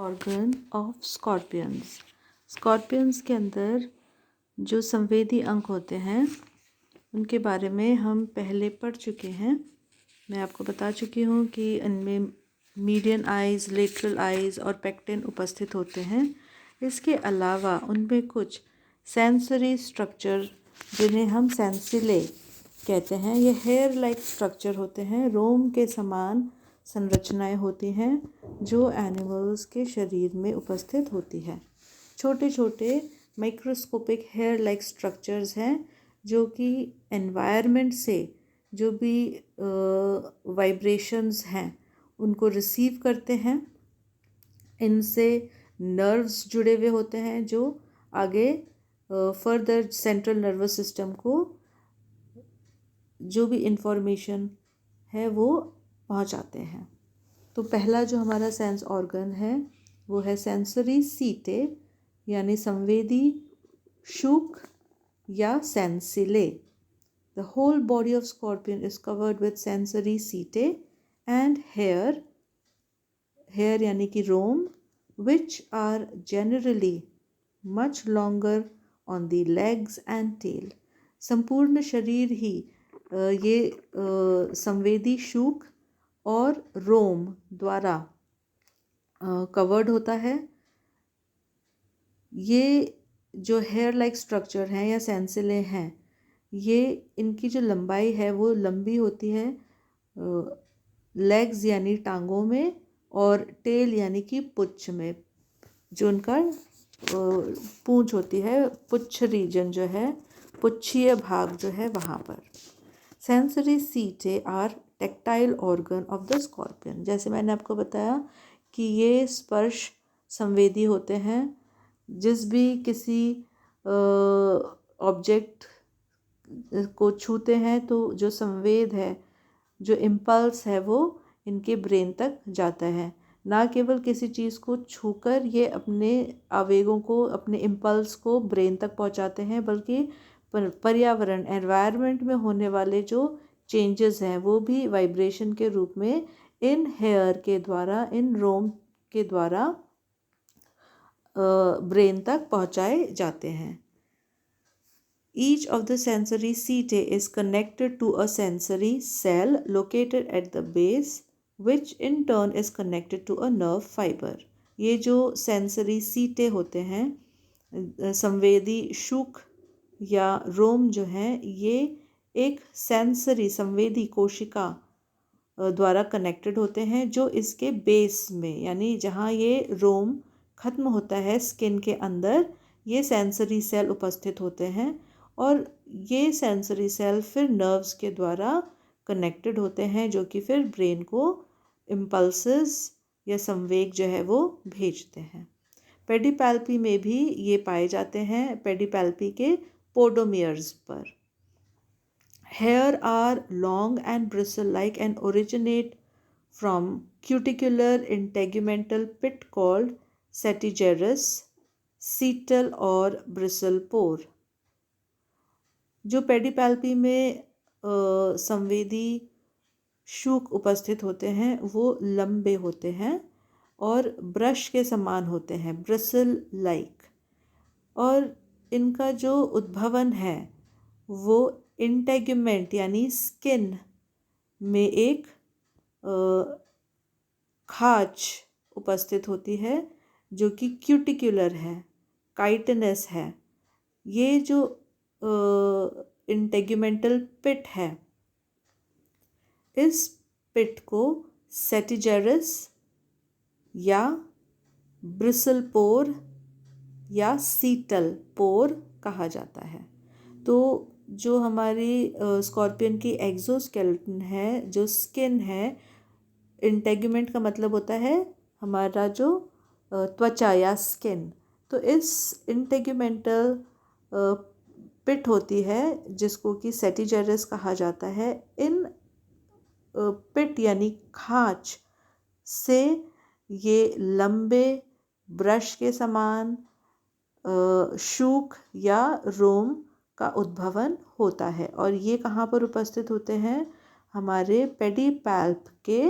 Organ of Scorpions. Scorpions के अंदर जो संवेदी अंग होते हैं उनके बारे में हम पहले पढ़ चुके हैं। मैं आपको बता चुकी हूँ कि इनमें मीडियन आइज़, लेटरल आइज़ और पेक्टिन उपस्थित होते हैं। इसके अलावा उनमें कुछ सेंसरी स्ट्रक्चर जिन्हें हम सेंसिले कहते हैं, ये हेयर लाइक स्ट्रक्चर होते हैं, रोम के समान संरचनाएं होती हैं जो एनिमल्स के शरीर में उपस्थित होती है। छोटे छोटे माइक्रोस्कोपिक हेयर लाइक स्ट्रक्चर्स हैं जो कि एनवायरनमेंट से जो भी वाइब्रेशंस हैं उनको रिसीव करते हैं। इनसे नर्व्स जुड़े हुए होते हैं जो आगे फर्दर सेंट्रल नर्वस सिस्टम को जो भी इंफॉर्मेशन है वो पहुंचाते हैं। तो पहला जो हमारा सेंस ऑर्गन है वो है सेंसरी सीटे यानी संवेदी शूक या sensillae. The whole body of scorpion is covered with sensory setae and hair यानी कि रोम which are generally much longer on the legs and tail. संपूर्ण शरीर ही ये संवेदी शूक और रोम द्वारा कवर्ड होता है। ये जो हेयर लाइक स्ट्रक्चर हैं या सेंसिले हैं, ये इनकी जो लंबाई है वो लंबी होती है लेग्स यानी टांगों में और टेल यानी कि पुच्छ में, जो उनका पूंछ होती है, पुच्छ रीजन जो है, पुच्छीय भाग जो है वहाँ पर। Sensory setae are tactile organ of the scorpion. जैसे मैंने आपको बताया कि ये स्पर्श संवेदी होते हैं। जिस भी किसी ऑब्जेक्ट को छूते हैं तो जो संवेद है, जो इम्पल्स है, वो इनके ब्रेन तक जाता है। ना केवल किसी चीज़ को छूकर ये अपने आवेगों को, अपने इम्पल्स को ब्रेन तक पहुंचाते हैं, बल्कि पर्यावरण एनवायरनमेंट में होने वाले जो चेंजेस हैं वो भी वाइब्रेशन के रूप में इन हेयर के द्वारा, इन रोम के द्वारा ब्रेन तक पहुंचाए जाते हैं। Each of the sensory setae is connected to a sensory cell located at the base, which in turn is connected to a nerve fiber. ये जो सेंसरी सीटे होते हैं, संवेदी शूक या रोम जो हैं, ये एक सेंसरी संवेदी कोशिका द्वारा कनेक्टेड होते हैं जो इसके बेस में, यानी जहाँ ये रोम ख़त्म होता है स्किन के अंदर, ये सेंसरी सेल उपस्थित होते हैं और ये सेंसरी सेल फिर नर्व्स के द्वारा कनेक्टेड होते हैं जो कि फिर ब्रेन को इम्पल्सेस या संवेग जो है वो भेजते हैं। पेडिपैल्पी में भी ये पाए जाते हैं, पेडिपैल्पी के पोडोमियर्स पर। Hair are long and bristle-like and originate from cuticular integumental pit called setigerous, setal और bristle pore। जो पेडिपैल्पी में संवेदी शूक उपस्थित होते हैं वो लंबे होते हैं और ब्रश के समान होते हैं, ब्रिसल लाइक, और इनका जो उद्भवन है वो इंटेगुमेंट यानी स्किन में एक खाच उपस्थित होती है जो कि क्यूटिकुलर है, काइटिनस है। ये जो इंटेगुमेंटल पिट है, इस पिट को सेटिजेरस या ब्रिसल पोर या सीटल पोर कहा जाता है। तो जो हमारी स्कॉर्पियन की एक्सोस्केलेटन है, जो स्किन है, इंटेगुमेंट का मतलब होता है हमारा जो त्वचा या स्किन, तो इस इंटेगुमेंटल पिट होती है जिसको कि सेटिजेरस कहा जाता है। इन पिट यानी खांच से ये लंबे ब्रश के समान शूक या रोम का उद्भवन होता है और ये कहाँ पर उपस्थित होते हैं? हमारे पेडिपैल्प के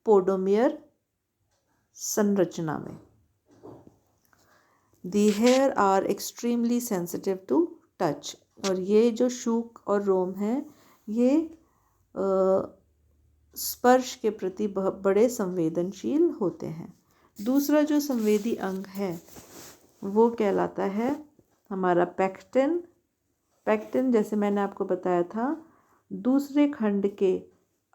पोडोमियर संरचना में। The hair are extremely sensitive to touch, और ये जो शूक और रोम हैं ये स्पर्श के प्रति बड़े संवेदनशील होते हैं। दूसरा जो संवेदी अंग है वो कहलाता है हमारा पेक्टिन। पेक्टिन जैसे मैंने आपको बताया था दूसरे खंड के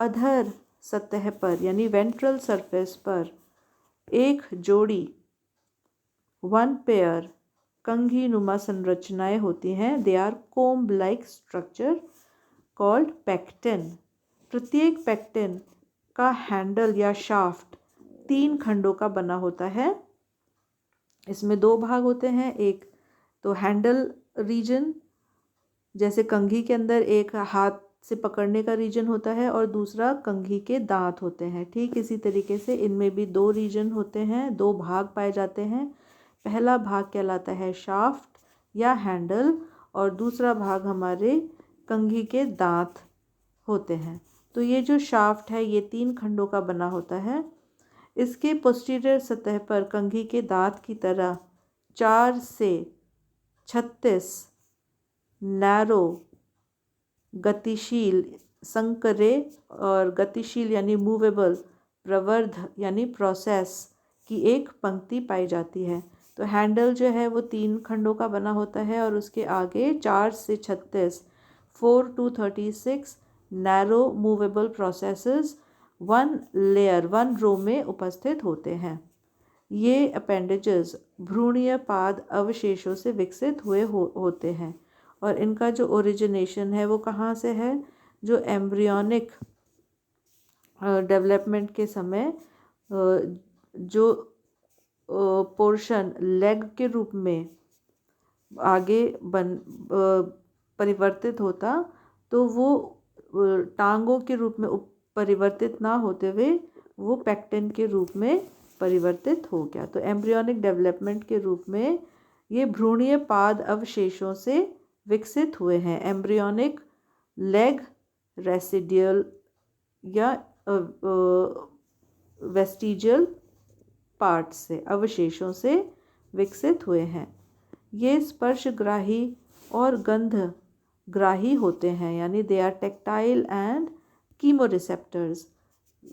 अधर सतह पर यानी वेंट्रल सरफेस पर एक जोड़ी वन पेयर कंघी नुमा संरचनाएं होती हैं। They are comb like structure called pectine. प्रत्येक पेक्टिन का हैंडल या शाफ्ट 3 खंडों का बना होता है। इसमें 2 भाग होते हैं, एक तो हैंडल रीजन जैसे कंघी के अंदर एक हाथ से पकड़ने का रीजन होता है और दूसरा कंघी के दांत होते हैं। ठीक इसी तरीके से इनमें भी 2 रीजन होते हैं, 2 भाग पाए जाते हैं। पहला भाग कहलाता है शाफ्ट या हैंडल और दूसरा भाग हमारे कंघी के दांत होते हैं। तो ये जो शाफ्ट है ये 3 खंडों का बना होता है। इसके पोस्टीरियर सतह पर कंघी के दांत की तरह 4 से 36 नैरो गतिशील संकरे और गतिशील यानी मूवेबल प्रवर्ध यानी प्रोसेस की एक पंक्ति पाई जाती है। तो हैंडल जो है वो 3 खंडों का बना होता है और उसके आगे 4 से 36 4 to 36 narrow movable processes 1 layer 1 रो में उपस्थित होते हैं। ये अपेंडेजेस भ्रूणीय पाद अवशेषों से विकसित हुए होते हैं और इनका जो ओरिजिनेशन है वो कहाँ से है, जो एम्ब्रियोनिक डेवलपमेंट के समय जो पोर्शन लेग के रूप में आगे परिवर्तित होता तो वो टांगों के रूप में परिवर्तित ना होते हुए वो पेक्टिन के रूप में परिवर्तित हो गया। तो एम्ब्रियोनिक डेवलपमेंट के रूप में ये भ्रूणीय पाद अवशेषों से विकसित हुए हैं। एम्ब्रियोनिक लेग रेसिडियल या वेस्टिजियल पार्ट से अवशेषों से विकसित हुए हैं। ये स्पर्शग्राही और गंधग्राही होते हैं यानी they are tactile and chemoreceptors.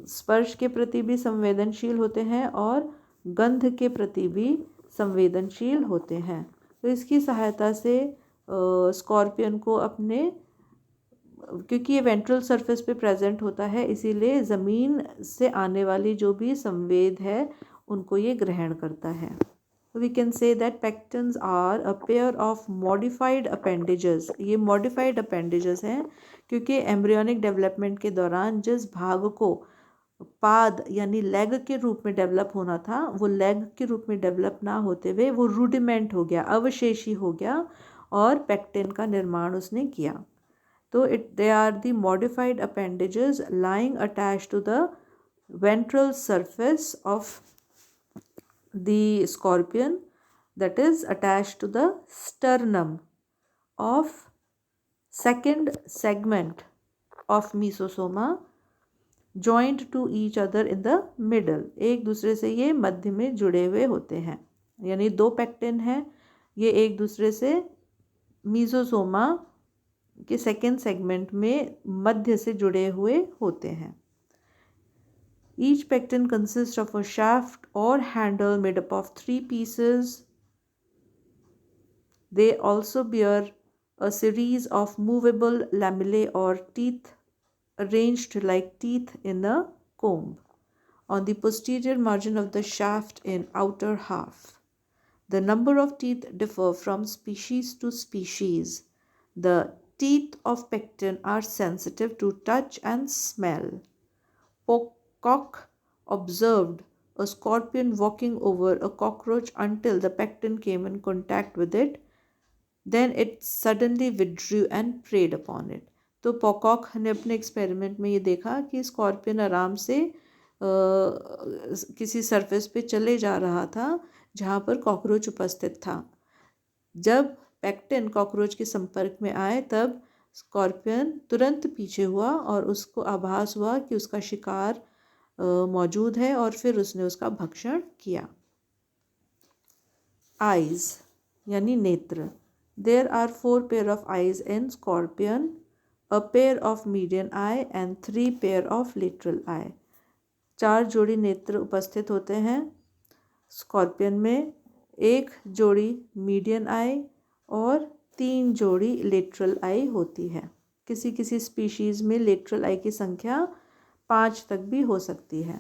स्पर्श के प्रति भी संवेदनशील होते हैं और गंध के प्रति भी संवेदनशील होते हैं। तो इसकी सहायता से स्कॉर्पियन को अपने, क्योंकि ये वेंट्रल सरफेस पे प्रेजेंट होता है इसीलिए ज़मीन से आने वाली जो भी संवेद है उनको ये ग्रहण करता है। We can say that pectines are a pair of modified appendages. ये मॉडिफाइड अपेंडेजेस हैं क्योंकि एम्ब्रियोनिक डेवलपमेंट के दौरान जिस भाग को पाद यानी लेग के रूप में डेवलप होना था वो लेग के रूप में डेवलप ना होते हुए वो रूडिमेंट हो गया, अवशेषी हो गया और पेक्टिन का निर्माण उसने किया। तो they are the modified appendages lying attached to the ventral surface of the scorpion, that is attached to the sternum of second segment of mesosoma joined to each other in the middle। एक दूसरे से ये मध्य में जुड़े हुए होते हैं यानी 2 पेक्टिन हैं, ये एक दूसरे से मीसोसोमा के सेकेंड सेगमेंट में मध्य से जुड़े हुए होते हैं। Each pectin consists of a shaft or handle made up of 3 pieces. They also bear a series of movable lamellae or teeth arranged like teeth in a comb on the posterior margin of the shaft in outer half. The number of teeth differ from species to species. The teeth of pectin are sensitive to touch and smell. Pocock observed a scorpion walking over a cockroach until the pectin came in contact with it. Then it suddenly withdrew and preyed upon it. तो पॉकॉक ने अपने experiment में ये देखा कि scorpion आराम से किसी सरफेस पे चले जा रहा था जहाँ पर कॉकरोच उपस्थित था। जब पेक्टिन कॉकरोच के संपर्क में आए तब स्कॉर्पियन तुरंत पीछे हुआ और उसको आभास हुआ कि उसका शिकार मौजूद है और फिर उसने उसका भक्षण किया। आइज यानी नेत्र। There are 4 pair of eyes in scorpion, a pair of median eye and 3 pair of lateral eye. 4 जोड़ी नेत्र उपस्थित होते हैं स्कॉर्पियन में, 1 जोड़ी मीडियन आई और 3 जोड़ी लेटरल आई होती है। किसी किसी स्पीशीज़ में लेटरल आई की संख्या 5 तक भी हो सकती है।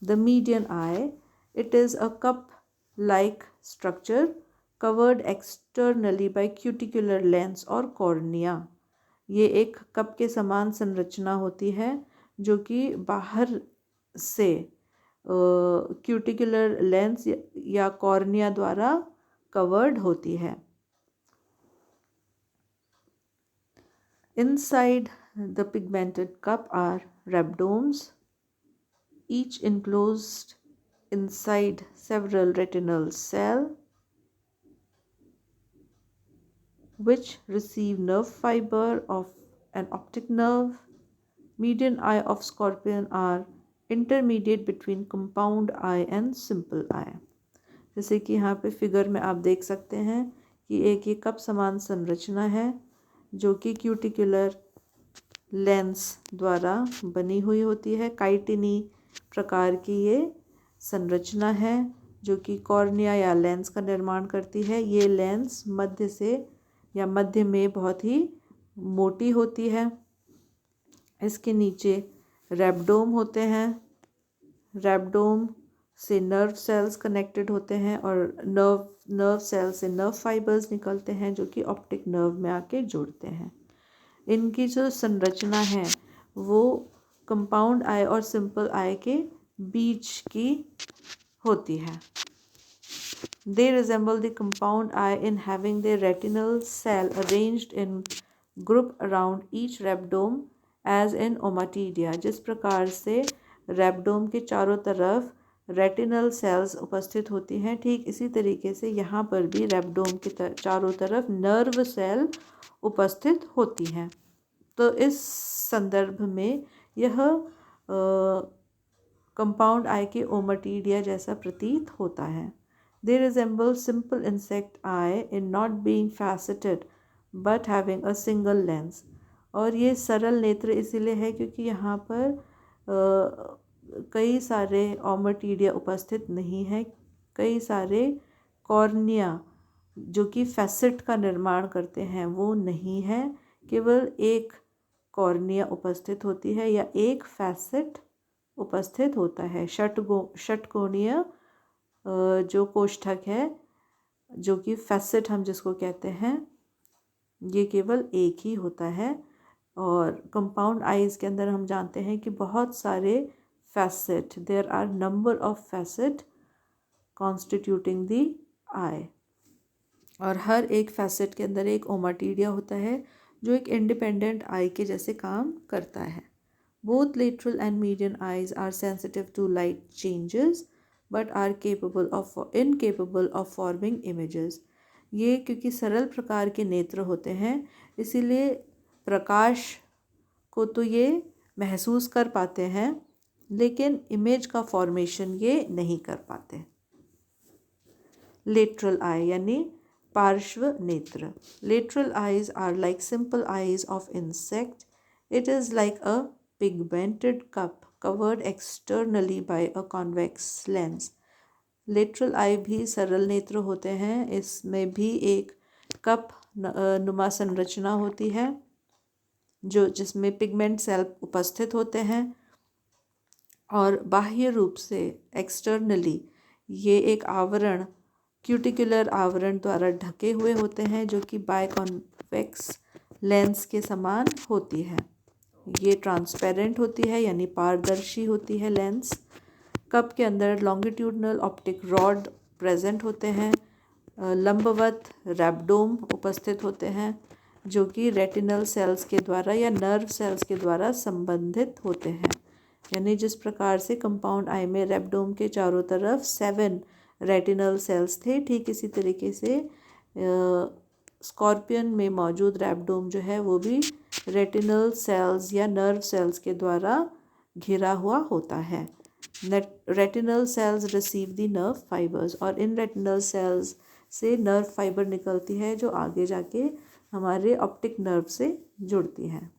The median eye, it is a cup like structure covered externally by cuticular lens और कॉर्निया। ये एक कप के समान संरचना होती है जो कि बाहर से क्यूटिकुलर लेंस या कॉर्निया द्वारा कवर्ड होती है। Inside the pigmented cup are rhabdomes, each enclosed inside several retinal cells, which receive nerve fiber of an optic nerve. Median eye of scorpion are intermediate between compound eye and simple eye. जैसे कि यहाँ पे figure में आप देख सकते हैं कि एक ये कप समान संरचना है जो कि क्यूटिकुलर लेंस द्वारा बनी हुई होती है। काइटिनी प्रकार की ये संरचना है जो कि कॉर्निया या लेंस का निर्माण करती है। ये लेंस मध्य से या मध्य में बहुत ही मोटी होती है। इसके नीचे रैब्डोम होते हैं। रैब्डोम से नर्व सेल्स कनेक्टेड होते हैं और नर्व सेल से नर्व फाइबर्स निकलते हैं जो कि ऑप्टिक नर्व में आके जुड़ते हैं। इनकी जो संरचना है वो कंपाउंड आई और सिंपल आई के बीच की होती है। They resemble the compound eye in having their retinal cell arranged in group around each rhabdome as in ommatidia। जिस प्रकार से रैब्डोम के चारों तरफ रेटिनल सेल्स उपस्थित होती हैं, ठीक इसी तरीके से यहाँ पर भी रैब्डोम के चारों तरफ नर्व सेल उपस्थित होती हैं। तो इस संदर्भ में यह कंपाउंड आई के ओमटीडिया जैसा प्रतीत होता है। They resemble simple insect eye in not being faceted but having a single lens। और ये सरल नेत्र इसीलिए है क्योंकि यहाँ पर कई सारे ओमटीडिया उपस्थित नहीं है। कई सारे कॉर्निया जो कि फैसेट का निर्माण करते हैं वो नहीं है। केवल एक कॉर्निया उपस्थित होती है या एक फैसेट उपस्थित होता है। षटकोणीय जो कोष्ठक है जो कि फैसेट हम जिसको कहते हैं, ये केवल एक ही होता है। और कंपाउंड आईज के अंदर हम जानते हैं कि बहुत सारे facet, there are number of facet constituting the eye. और हर एक फैसेट के अंदर एक ओमाटीडिया होता है जो एक इंडिपेंडेंट आई के जैसे काम करता है। Both lateral and median eyes are sensitive to light changes but are incapable of forming images. ये क्योंकि सरल प्रकार के नेत्र होते हैं इसीलिए प्रकाश को तो ये महसूस कर पाते हैं लेकिन इमेज का फॉर्मेशन ये नहीं कर पाते। लेटरल आई यानी पार्श्व नेत्र। Lateral eyes are like simple eyes of insect. It is like a pigmented cup covered externally by a convex lens। Lateral eye भी सरल नेत्र होते हैं। इसमें भी एक कप नुमा संरचना होती है जो जिसमें पिगमेंट सेल उपस्थित होते हैं और बाह्य रूप से एक्सटर्नली ये एक आवरण क्यूटिकुलर आवरण द्वारा ढके हुए होते हैं जो कि बायकॉन्वेक्स लेंस के समान होती है। ये ट्रांसपेरेंट होती है यानी पारदर्शी होती है लेंस। कप के अंदर लॉन्गिट्यूडनल ऑप्टिक रॉड प्रेजेंट होते हैं। लंबवत रैब्डोम उपस्थित होते हैं जो कि रेटिनल सेल्स के द्वारा या नर्व सेल्स के द्वारा संबंधित होते हैं। यानी जिस प्रकार से कंपाउंड आई में रैब्डोम के चारों तरफ 7 रेटिनल सेल्स थे, ठीक इसी तरीके से स्कॉर्पियन में मौजूद रैब्डोम जो है वो भी रेटिनल सेल्स या नर्व सेल्स के द्वारा घिरा हुआ होता है। Retinal cells receive the nerve fibres, और इन रेटिनल सेल्स से नर्व फाइबर निकलती है जो आगे जाके हमारे ऑप्टिक नर्व से जुड़ती है।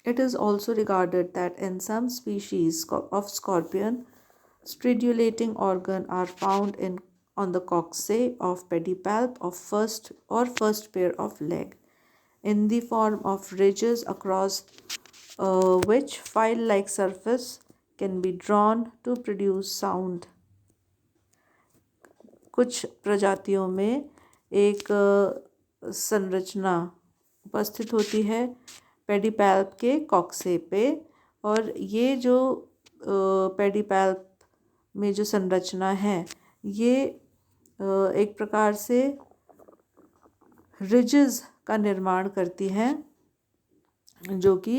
It is also regarded that in some species of scorpion, stridulating organ are found on the coccyx of pedipalp of first pair of leg, in the form of ridges across which file-like surface can be drawn to produce sound. कुछ प्रजातियों में एक संरचना उपस्थित होती है पेडिपैल्प के कॉक्से पे, और ये जो पेडिपैल्प में जो संरचना है ये एक प्रकार से रिजेस का निर्माण करती है जो कि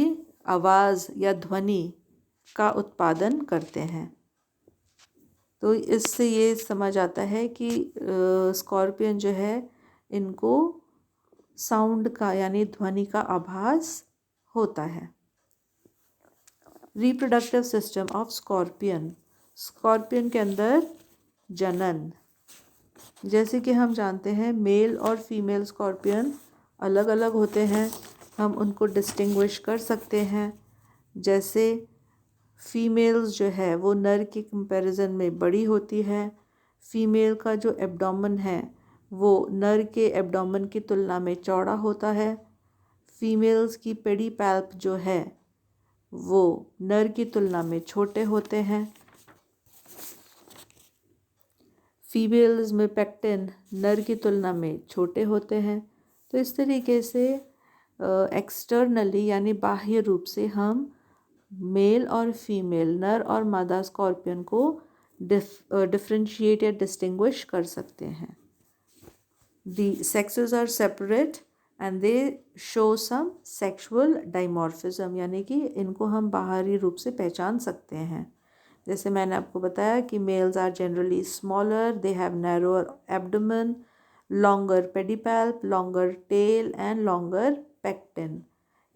आवाज़ या ध्वनि का उत्पादन करते हैं। तो इससे ये समझ आता है कि स्कॉर्पियन जो है इनको साउंड का यानी ध्वनि का आभास होता है। Reproductive system of scorpion, scorpion के अंदर जनन, जैसे कि हम जानते हैं मेल और फीमेल स्कॉर्पियन अलग अलग होते हैं, हम उनको डिस्टिंग्विश कर सकते हैं। जैसे फीमेल्स जो है वो नर के कंपैरिजन में बड़ी होती है, फीमेल का जो एब्डोमेन है वो नर के एब्डोमेन की तुलना में चौड़ा होता है, फीमेल्स की पेडिपैल्प जो है वो नर की तुलना में छोटे होते हैं, फीमेल्स में पेक्टिन नर की तुलना में छोटे होते हैं। तो इस तरीके से एक्सटर्नली यानी बाह्य रूप से हम मेल और फीमेल नर और मादा स्कॉर्पियन को डिफरेंशिएट या डिस्टिंग्विश कर सकते हैं। The sexes are separate and they show some sexual dimorphism, यानी कि इनको हम बाहरी रूप से पहचान सकते हैं। जैसे मैंने आपको बताया कि males are generally smaller, they have narrower abdomen, longer pedipalp, longer tail and longer pecten.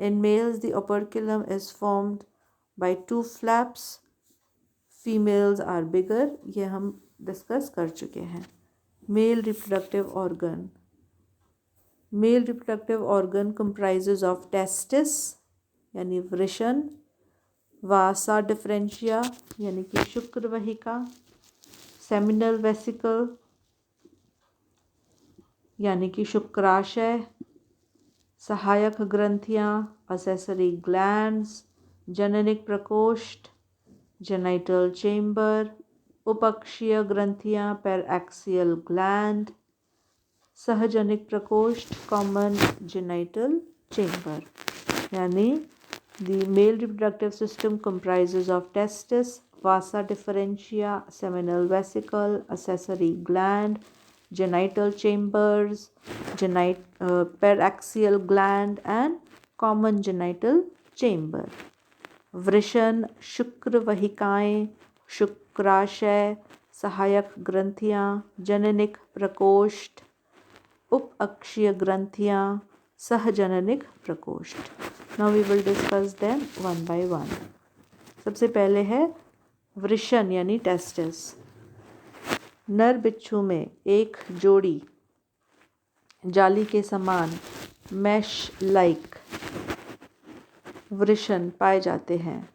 In males the operculum is formed by two flaps, females are bigger, ये हम डिस्कस कर चुके हैं। Male reproductive organ. Male reproductive organ comprises of testis यानी वृषण, वासा differentia यानी कि शुक्र वहिका, सेमिनल वेसिकल यानी कि शुक्राशय, सहायक ग्रंथियाँ, असेसरी ग्लैंड्स, जननिक प्रकोष्ठ, जेनाइटल चेम्बर, उपअक्षीय ग्रंथियाँ, पैरएक्सियल ग्लैंड, सहजनिक प्रकोष्ठ, कॉमन जेनाइटल चेम्बर। यानी the male reproductive system comprises of testis, vasa differentia, seminal vesicle, accessory gland, genital chambers, paraxial gland and common genital chamber. वृषण, शुक्र वहिकाएँ, शुक्राशय, सहायक ग्रंथियाँ, जननिक प्रकोष्ठ, उपअक्षीय ग्रंथियाँ, सहजननिक प्रकोष्ठ। Now we will discuss them one by one. सबसे पहले है वृषण यानी टेस्टिस। नर बिच्छू में एक जोड़ी जाली के समान मैश लाइक वृषण पाए जाते हैं।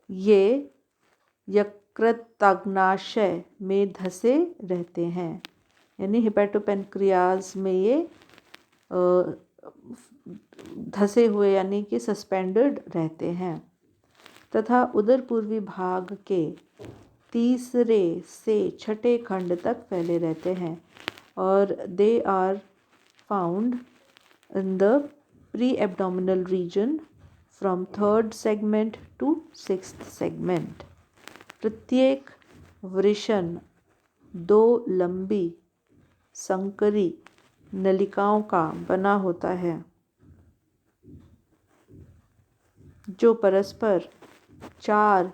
ये यकृताग्नाशय में धसे रहते हैं, यानी हिपेटोपेनक्रियाज में ये धसे हुए यानी कि सस्पेंडेड रहते हैं, तथा उदर पूर्वी भाग के तीसरे से छठे खंड तक फैले रहते हैं, और they are found in the pre abdominal region from third segment to sixth segment. प्रत्येक वृषण दो लंबी संकरी नलिकाओं का बना होता है जो परस्पर चार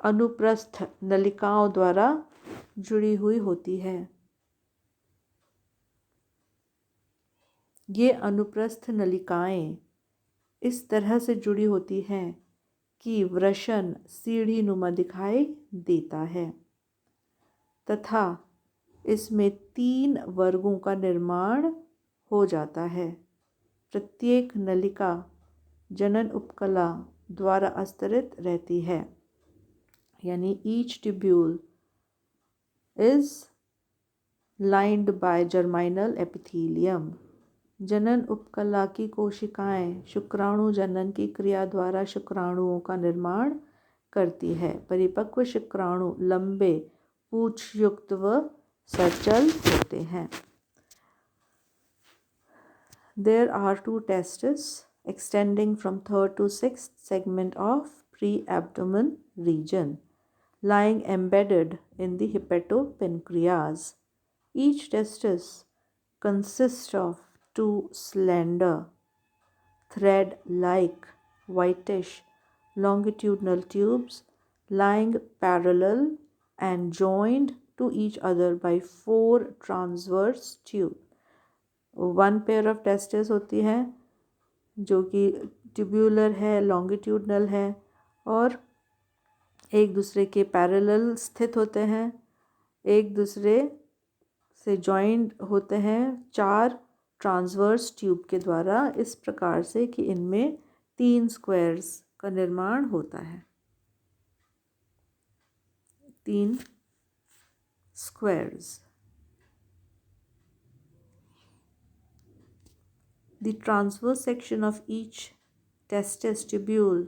अनुप्रस्थ नलिकाओं द्वारा जुड़ी हुई होती है। ये अनुप्रस्थ नलिकाएं इस तरह से जुड़ी होती हैं की वृषण सीढ़ी नुमा दिखाई देता है तथा इसमें 3 वर्गों का निर्माण हो जाता है। प्रत्येक नलिका जनन उपकला द्वारा अस्तरित रहती है, यानी each tubule is lined by germinal epithelium. जनन उपकला की कोशिकाएं शुक्राणु जनन की क्रिया द्वारा शुक्राणुओं का निर्माण करती है। परिपक्व शुक्राणु लंबे पूंछयुक्त व सचल होते हैं। There are 2 testes extending from 3rd to 6th segment of pre-abdomen region, lying embedded in the hepatopancreas. Each testis consists of 2 slender, thread-like, whitish, longitudinal tubes lying parallel and joined to each other by 4 transverse tubes. 1 pair of testis होती है जो कि tubular है, longitudinal है और एक दूसरे के पैरेलल स्थित होते हैं, एक दूसरे से जॉइंट होते हैं 4 ट्रांसवर्स ट्यूब के द्वारा, इस प्रकार से कि इनमें 3 स्क्वायर्स का निर्माण होता है। 3 squares. The transverse section of each testis tubule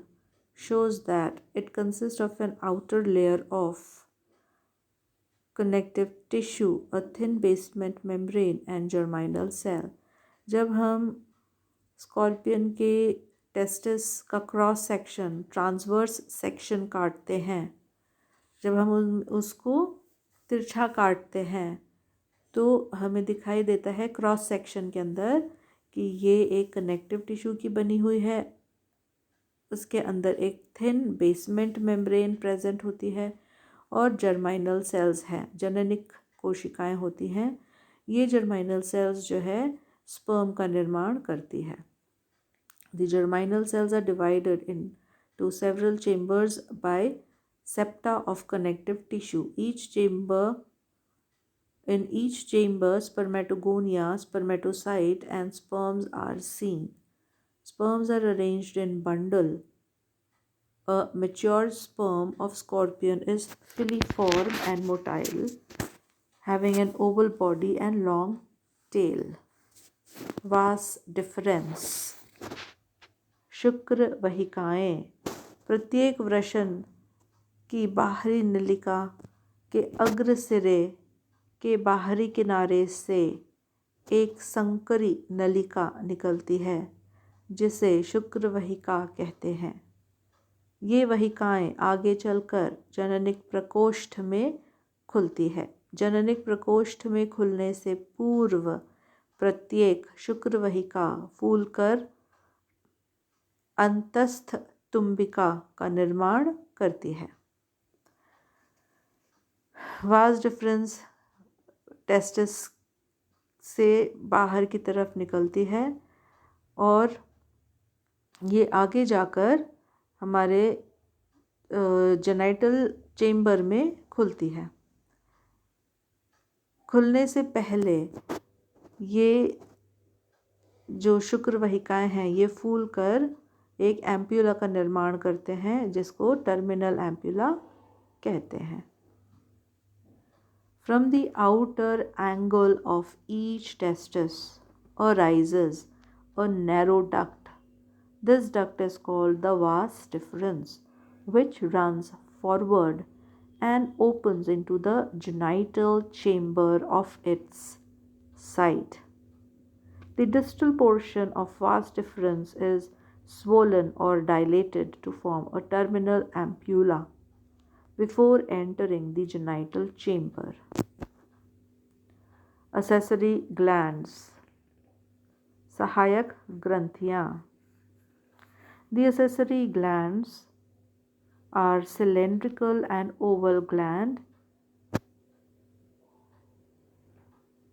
shows that it consists of an outer layer of connective tissue, a thin basement membrane and germinal cell. जब हम स्कॉर्पियन के टेस्टिस का क्रॉस सेक्शन, ट्रांसवर्स सेक्शन काटते हैं, जब हम उसको तिरछा काटते हैं तो हमें दिखाई देता है क्रॉस सेक्शन के अंदर कि ये एक कनेक्टिव टिश्यू की बनी हुई है। उसके अंदर एक थिन बेसमेंट मेम्ब्रेन प्रेजेंट होती है और जर्माइनल सेल्स हैं, जननिक कोशिकाएं होती हैं। ये जर्माइनल सेल्स जो है स्पर्म का निर्माण करती है। The germinal cells are divided into several chambers by septa of connective tissue. In each chamber, spermatogonia, spermatocyte, and sperms are seen. Sperms are arranged in bundle. A mature sperm of scorpion is filiform and motile, having an oval body and long tail. Vas deferens. शुक्र वहिकाएं। प्रत्येक वृषण की बाहरी नलिका के अग्र सिरे के बाहरी किनारे से एक संकरी नलिका निकलती है जिसे शुक्र वहिका कहते हैं। ये वहिकाएं आगे चलकर जननिक प्रकोष्ठ में खुलती है। जननिक प्रकोष्ठ में खुलने से पूर्व प्रत्येक शुक्र वहिका फूलकर अंतस्थ तुम्बिका का निर्माण करती है। वास डिफरेंस टेस्टिस से बाहर की तरफ निकलती है और ये आगे जाकर हमारे जेनाइटल चेम्बर में खुलती है। खुलने से पहले ये जो शुक्र वहिकाएं हैं ये फूलकर एक एम्प्यूला का निर्माण करते हैं जिसको टर्मिनल एम्प्यूला कहते हैं। From the outer angle of each testis arises a narrow duct. This duct is called the vas deferens, which runs forward and opens into the genital chamber of its side. The distal portion of vas deferens is swollen or dilated to form a terminal ampulla before entering the genital chamber. Accessory glands. सहायक ग्रंथियाँ. The accessory glands are cylindrical and oval gland.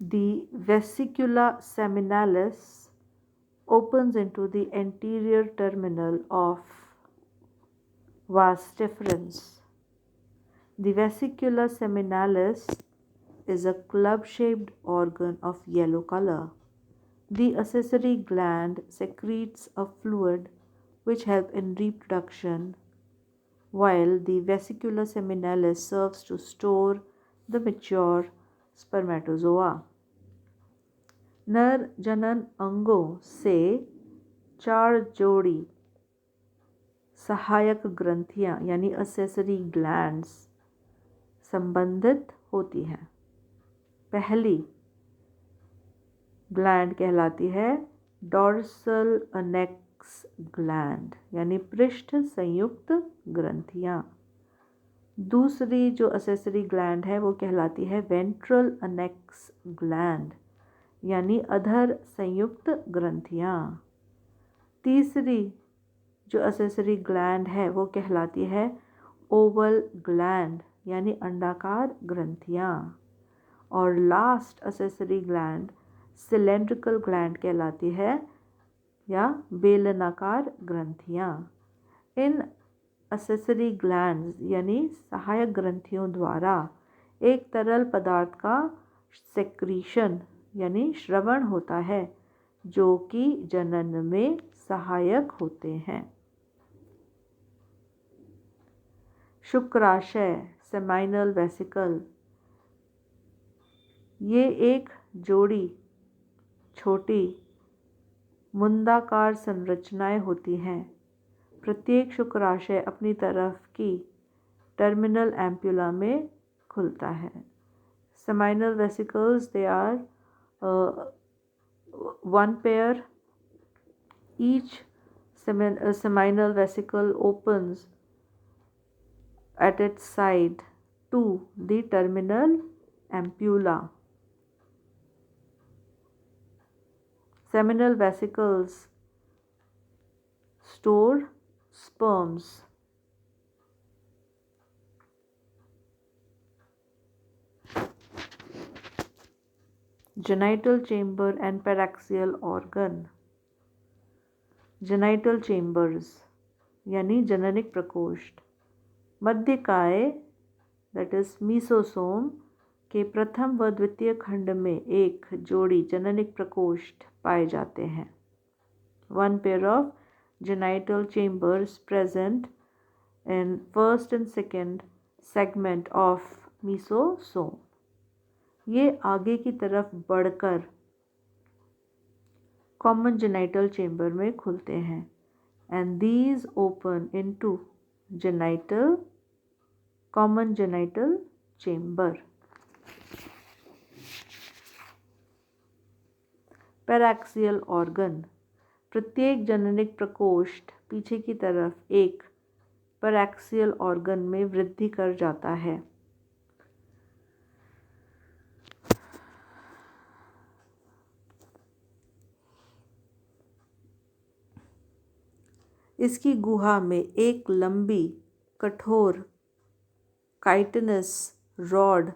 The vesicula seminalis opens into the anterior terminal of Vast difference. The vesicula seminalis is a club-shaped organ of yellow color. The accessory gland secretes a fluid which helps in reproduction, while the vesicula seminalis serves to store the mature spermatozoa. नर जनन अंगों से 4 जोड़ी सहायक ग्रंथियां यानी accessory glands संबंधित होती हैं। पहली ग्लैंड कहलाती है डॉर्सल अनेक्स ग्लैंड यानी पृष्ठ संयुक्त ग्रंथियां। दूसरी जो असेसरी ग्लैंड है वो कहलाती है वेंट्रल अनेक्स ग्लैंड यानी अधर संयुक्त ग्रंथियां। तीसरी जो असेसरी ग्लैंड है वो कहलाती है ओवल ग्लैंड यानी अंडाकार ग्रंथियां। और last accessory gland cylindrical gland कहलाती है या बेलनाकार ग्रंथियां। इन असेसरी ग्लैंड्स यानी सहायक ग्रंथियों द्वारा एक तरल पदार्थ का सेक्रीशन यानी श्रवण होता है जो कि जनन में सहायक होते हैं। शुक्राशय सेमाइनल वेसिकल, ये एक जोड़ी छोटी मुंदाकार संरचनाएं होती हैं। प्रत्येक शुक्राशय अपनी तरफ की टर्मिनल एम्प्यूला में खुलता है। Seminal vesicles they are one pair. Each seminal vesicle opens at its side to the terminal ampulla. Seminal vesicles store sperms. Genital chamber and paraxial organ. Genital chambers यानी जननिक प्रकोष्ठ मध्यकाय दैट इज मीसोसोम के प्रथम व द्वितीय खंड में एक जोड़ी जननिक प्रकोष्ठ पाए जाते हैं। One pair of genital chambers present in first and second segment of mesosome. ये आगे की तरफ बढ़कर कॉमन जेनाइटल चेंबर में खुलते हैं and these open into genital common genital chamber. Paraxial organ, प्रत्येक जननिक प्रकोष्ठ पीछे की तरफ एक पैराक्सियल ऑर्गन में वृद्धि कर जाता है। इसकी गुहा में एक लंबी कठोर काइटिनस रॉड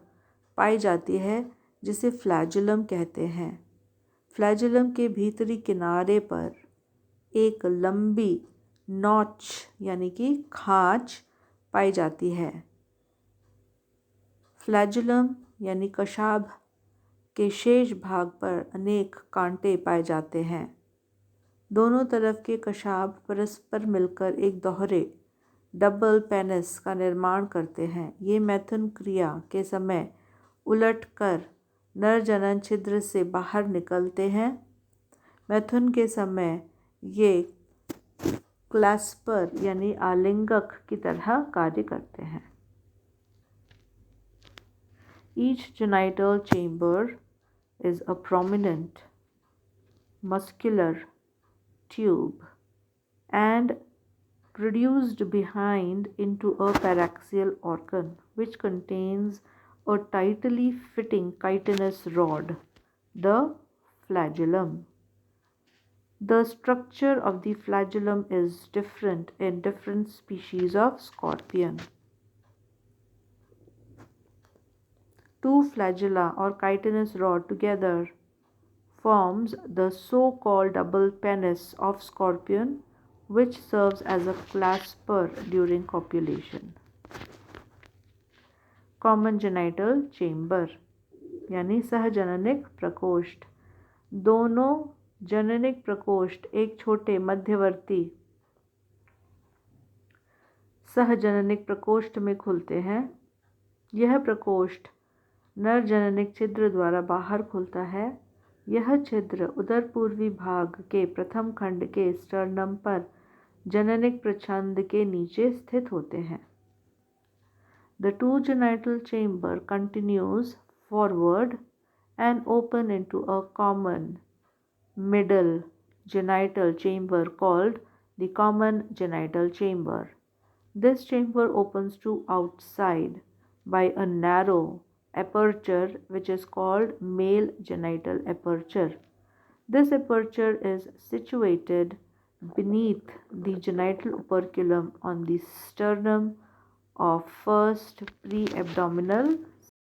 पाई जाती है जिसे फ्लैजुलम कहते हैं। फ्लैजुलम के भीतरी किनारे पर एक लंबी नॉच यानी कि खांच पाई जाती है। फ्लैजुलम यानी कशाभ के शेष भाग पर अनेक कांटे पाए जाते हैं। दोनों तरफ के कशाभ परस्पर मिलकर एक दोहरे डबल पेनिस का निर्माण करते हैं। ये मैथुन क्रिया के समय उलटकर नर जनन छिद्र से बाहर निकलते हैं। मैथुन के समय ये क्लैस्पर यानी आलिंगक की तरह कार्य करते हैं। Each genital chamber is a prominent muscular tube and produced behind into a paraxial organ which contains a tightly fitting chitinous rod, the flagellum. The structure of the flagellum is different in different species of scorpion. Two flagella or chitinous rod together forms the so-called double penis of scorpion, which serves as a clasper during copulation. Common genital chamber यानी सहजननिक प्रकोष्ठ। दोनों जननिक प्रकोष्ठ एक छोटे मध्यवर्ती सहजननिक प्रकोष्ठ में खुलते हैं। यह प्रकोष्ठ नर जननिक छिद्र द्वारा बाहर खुलता है। यह छिद्र उदर पूर्वी भाग के प्रथम खंड के स्टर्नम पर जननिक प्रछंद के नीचे स्थित होते हैं। The two genital chamber continues forward and open into a common middle genital chamber called the common genital chamber. This chamber opens to outside by a narrow aperture which is called male genital aperture. This aperture is situated beneath the genital operculum on the sternum of first pre-abdominal